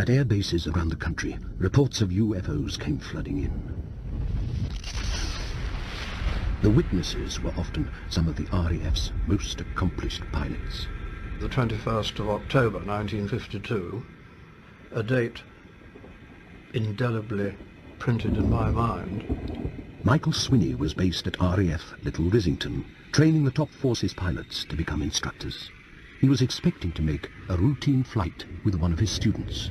At air bases around the country, reports of UFOs came flooding in. The witnesses were often some of the RAF's most accomplished pilots. The 21st of October 1952, a date indelibly printed in my mind. Michael Swiney was based at RAF Little Rissington, training the top forces pilots to become instructors. He was expecting to make a routine flight with one of his students.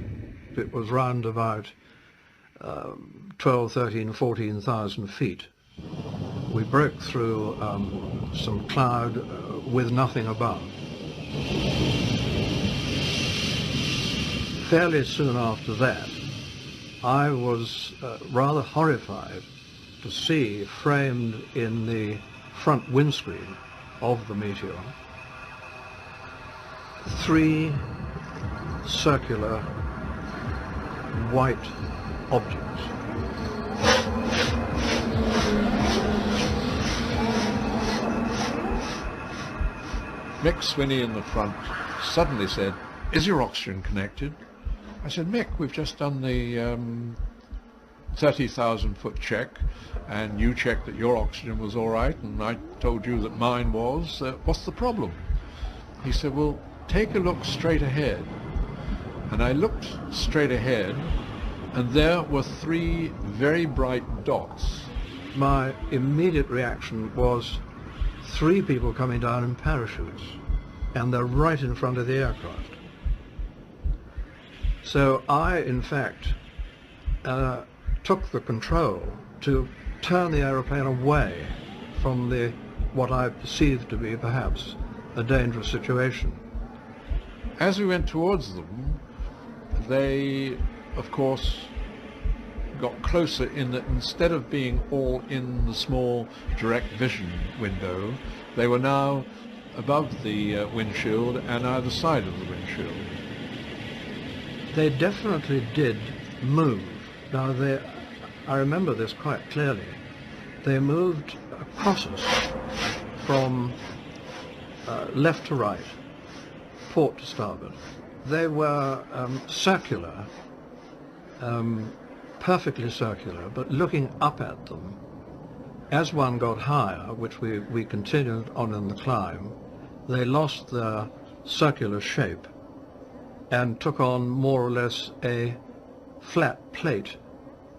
It was round about 12, 13, 14,000 feet. We broke through some cloud with nothing above. Fairly soon after that, I was rather horrified to see, framed in the front windscreen of the Meteor, 3 circular white objects. Mick Swiney in the front suddenly said, "Is your oxygen connected?" I said, "Mick, we've just done the 30,000 foot check, and you checked that your oxygen was all right, and I told you that mine was. What's the problem?" He said, "Well, take a look straight ahead." And I looked straight ahead, and there were 3 very bright dots. My immediate reaction was 3 people coming down in parachutes, and they're right in front of the aircraft. So I, in fact, took the control to turn the aeroplane away from what I perceived to be perhaps a dangerous situation. As we went towards them, they, of course, got closer in that instead of being all in the small direct vision window, they were now above the windshield and either side of the windshield. They definitely did move. Now, I remember this quite clearly. They moved across us from left to right, port to starboard. They were circular, perfectly circular, but looking up at them. As one got higher, which we continued on in the climb, they lost their circular shape and took on more or less a flat plate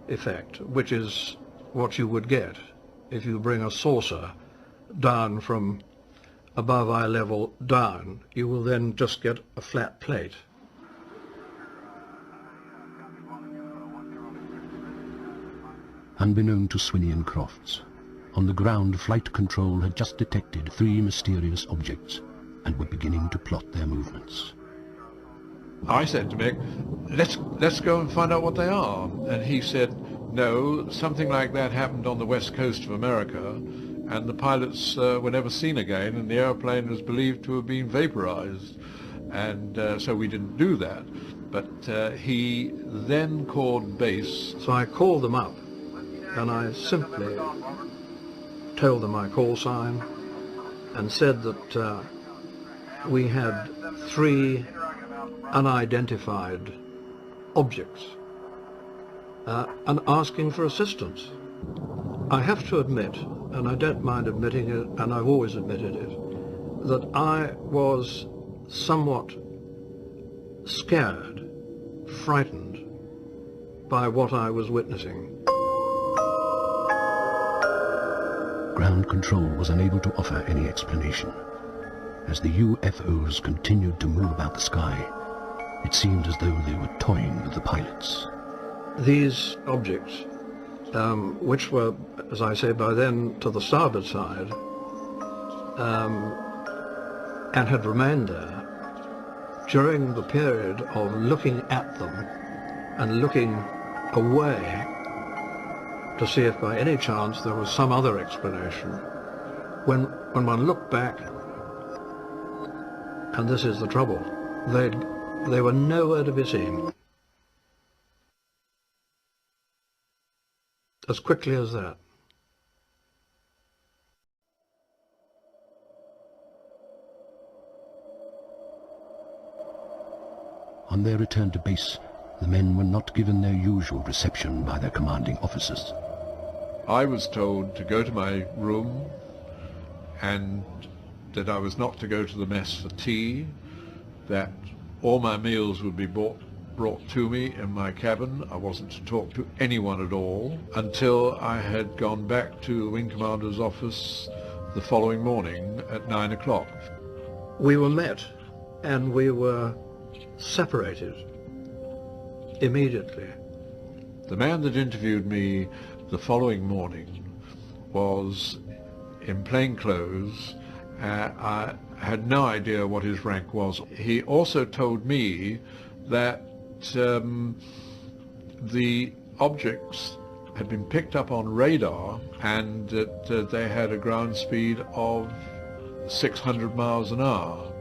effect, which is what you would get if you bring a saucer down from above eye level down. You will then just get a flat plate. Unbeknown to Swiney and Crofts, on the ground Flight Control had just detected 3 mysterious objects and were beginning to plot their movements. I said to Mick, let's go and find out what they are. And he said, no, something like that happened on the west coast of America, and the pilots were never seen again, and the airplane was believed to have been vaporized. And so we didn't do that. But he then called base. So I called them up, and I simply told them my call sign and said that we had 3 unidentified objects and asking for assistance. I have to admit, and I don't mind admitting it, and I've always admitted it, that I was somewhat scared, frightened by what I was witnessing. Ground Control was unable to offer any explanation. As the UFOs continued to move about the sky, it seemed as though they were toying with the pilots. These objects, which were, as I say, by then to the starboard side, and had remained there during the period of looking at them and looking away to see if by any chance there was some other explanation. When one looked back, and this is the trouble, they were nowhere to be seen. As quickly as that. On their return to base, the men were not given their usual reception by their commanding officers. I was told to go to my room and that I was not to go to the mess for tea, that all my meals would be brought to me in my cabin. I wasn't to talk to anyone at all until I had gone back to the Wing Commander's office the following morning at 9 o'clock. We were met and we were separated immediately. The man that interviewed me the following morning was in plain clothes. I had no idea what his rank was. He also told me that the objects had been picked up on radar and that they had a ground speed of 600 miles an hour.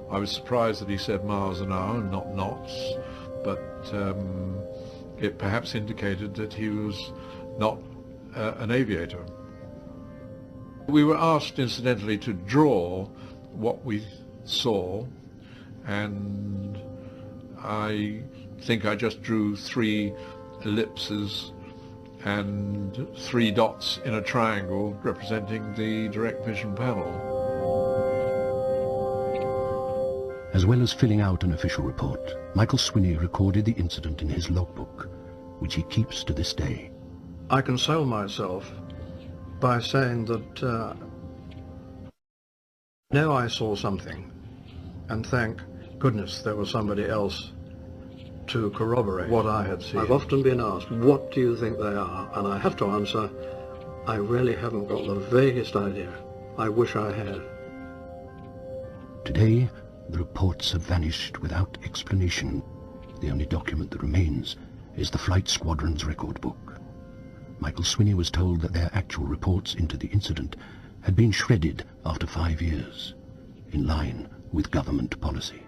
I was surprised that he said miles an hour and not knots, but it perhaps indicated that he was not an aviator. We were asked, incidentally, to draw what we saw, and I think I just drew 3 ellipses and 3 dots in a triangle representing the direct vision panel. As well as filling out an official report, Michael Swiney recorded the incident in his logbook, which he keeps to this day. I console myself by saying that now I saw something, and thank goodness there was somebody else to corroborate what I had seen. I've often been asked, what do you think they are? And I have to answer, I really haven't got the vaguest idea. I wish I had. Today, the reports have vanished without explanation. The only document that remains is the flight squadron's record book. Michael Swiney was told that their actual reports into the incident had been shredded after 5 years, in line with government policy.